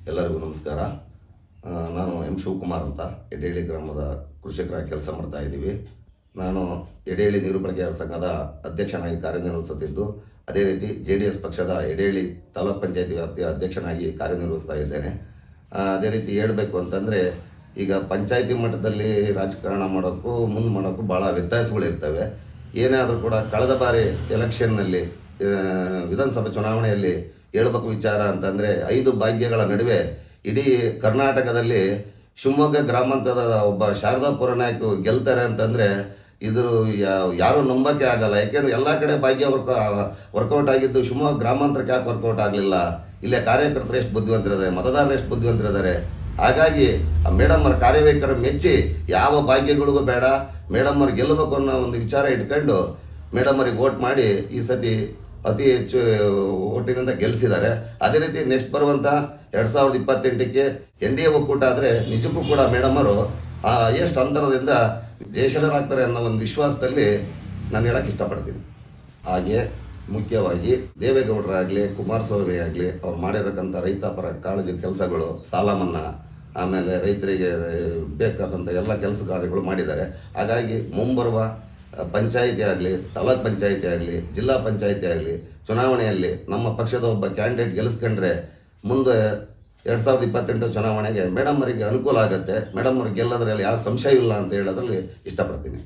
ಎಲ್ಲರಿಗೂ ನಮಸ್ಕಾರ. ನಾನು ಎಂ ಶಿವಕುಮಾರ್ ಅಂತ ಎಡೇಳಿ ಗ್ರಾಮದ ಕೃಷಿಕರಾಗಿ ಕೆಲಸ ಮಾಡ್ತಾ ಇದ್ದೀವಿ. ನಾನು ಎಡೇಳಿ ನೀರು ಬಳಕೆಯ ಸಂಘದ ಅಧ್ಯಕ್ಷನಾಗಿ ಕಾರ್ಯನಿರ್ವಹಿಸುತ್ತಿದ್ದು, ಅದೇ ರೀತಿ JDS ಪಕ್ಷದ ಎಡೇಳಿ ತಾಲೂಕ್ ಪಂಚಾಯತಿ ವ್ಯಾಪ್ತಿಯ ಅಧ್ಯಕ್ಷನಾಗಿ ಕಾರ್ಯನಿರ್ವಹಿಸ್ತಾ ಇದ್ದೇನೆ. ಅದೇ ರೀತಿ ಹೇಳಬೇಕು ಅಂತಂದರೆ, ಈಗ ಪಂಚಾಯತಿ ಮಟ್ಟದಲ್ಲಿ ರಾಜಕಾರಣ ಮಾಡೋಕ್ಕೂ ಮುಂದೆ ಮಾಡೋಕ್ಕೂ ಭಾಳ ವ್ಯತ್ಯಾಸಗಳಿರ್ತವೆ. ಏನೇ ಆದರೂ ಕೂಡ ಕಳೆದ ಬಾರಿ ಎಲೆಕ್ಷನ್ನಲ್ಲಿ ವಿಧಾನಸಭೆ ಚುನಾವಣೆಯಲ್ಲಿ ಹೇಳಬೇಕು ವಿಚಾರ ಅಂತಂದರೆ, 5 ಭಾಗ್ಯಗಳ ನಡುವೆ ಇಡೀ ಕರ್ನಾಟಕದಲ್ಲಿ ಶಿವಮೊಗ್ಗ ಗ್ರಾಮಾಂತರದ ಒಬ್ಬ ಶಾರದಾಪುರ ನಾಯಕ ಗೆಲ್ತಾರೆ ಅಂತಂದರೆ ಇದ್ರ ಯಾರೂ ನಂಬಕ್ಕೆ ಆಗಲ್ಲ. ಯಾಕೆಂದರೆ ಎಲ್ಲ ಕಡೆ ಭಾಗ್ಯ ವರ್ಕೌಟ್ ಆಗಿದ್ದು ಶಿವಮೊಗ್ಗ ಗ್ರಾಮಾಂತರಕ್ಕೆ ಯಾಕೆ ವರ್ಕೌಟ್ ಆಗಲಿಲ್ಲ? ಇಲ್ಲೇ ಕಾರ್ಯಕರ್ತರು ಎಷ್ಟು ಬುದ್ಧಿವಂತರಿದ್ದಾರೆ, ಮತದಾರರು ಎಷ್ಟು ಬುದ್ಧಿವಂತರಿದ್ದಾರೆ. ಹಾಗಾಗಿ ಆ ಮೇಡಮ್ಮರ ಕಾರ್ಯವೈಖರಿ ಮೆಚ್ಚಿ ಯಾವ ಭಾಗ್ಯಗಳಿಗೂ ಬೇಡ, ಮೇಡಮ್ಮರು ಗೆಲ್ಲಬೇಕು ಅನ್ನೋ ಒಂದು ವಿಚಾರ ಇಟ್ಕೊಂಡು ಮೇಡಮ್ಮರಿಗೆ ವೋಟ್ ಮಾಡಿ ಈ ಸತಿ ಅತಿ ಹೆಚ್ಚು ಓಟಿನಿಂದ ಗೆಲ್ಲಿಸಿದ್ದಾರೆ. ಅದೇ ರೀತಿ ನೆಕ್ಸ್ಟ್ ಬರುವಂಥ 2028ಕ್ಕೆ NDA ಒಕ್ಕೂಟ ಆದರೆ ನಿಜಕ್ಕೂ ಕೂಡ ಮೇಡಮ್ಮರು ಎಷ್ಟು ಅಂತರದಿಂದ ಜಯಶೀಲರಾಗ್ತಾರೆ ಅನ್ನೋ ಒಂದು ವಿಶ್ವಾಸದಲ್ಲಿ ನಾನು ಹೇಳೋಕ್ಕೆ ಇಷ್ಟಪಡ್ತೀನಿ. ಹಾಗೆ ಮುಖ್ಯವಾಗಿ ದೇವೇಗೌಡರಾಗಲಿ, ಕುಮಾರಸ್ವಾಮಿ ಆಗಲಿ, ಅವ್ರು ಮಾಡಿರತಕ್ಕಂಥ ರೈತಾಪರ ಕಾಳಜಿ ಕೆಲಸಗಳು, ಸಾಲ ಮನ್ನಾ, ಆಮೇಲೆ ರೈತರಿಗೆ ಬೇಕಾದಂಥ ಎಲ್ಲ ಕೆಲಸ ಕಾರ್ಯಗಳು ಮಾಡಿದ್ದಾರೆ. ಹಾಗಾಗಿ ಮುಂಬರುವ ಪಂಚಾಯಿತಿ ಆಗಲಿ, ತಾಲೂಕ್ ಪಂಚಾಯಿತಿ ಆಗಲಿ, ಜಿಲ್ಲಾ ಪಂಚಾಯಿತಿ ಆಗಲಿ ಚುನಾವಣೆಯಲ್ಲಿ ನಮ್ಮ ಪಕ್ಷದ ಒಬ್ಬ ಕ್ಯಾಂಡಿಡೇಟ್ ಗೆಲ್ಲಿಸ್ಕೊಂಡ್ರೆ ಮುಂದೆ 2028 ಚುನಾವಣೆಗೆ ಮೇಡಮ್ಮರಿಗೆ ಅನುಕೂಲ ಆಗುತ್ತೆ. ಮೇಡಮ್ಮರಿಗೆ ಗೆಲ್ಲೋದ್ರಲ್ಲಿ ಯಾವ ಸಂಶಯ ಇಲ್ಲ ಅಂತ ಹೇಳೋದ್ರಲ್ಲಿ ಇಷ್ಟಪಡ್ತೀನಿ.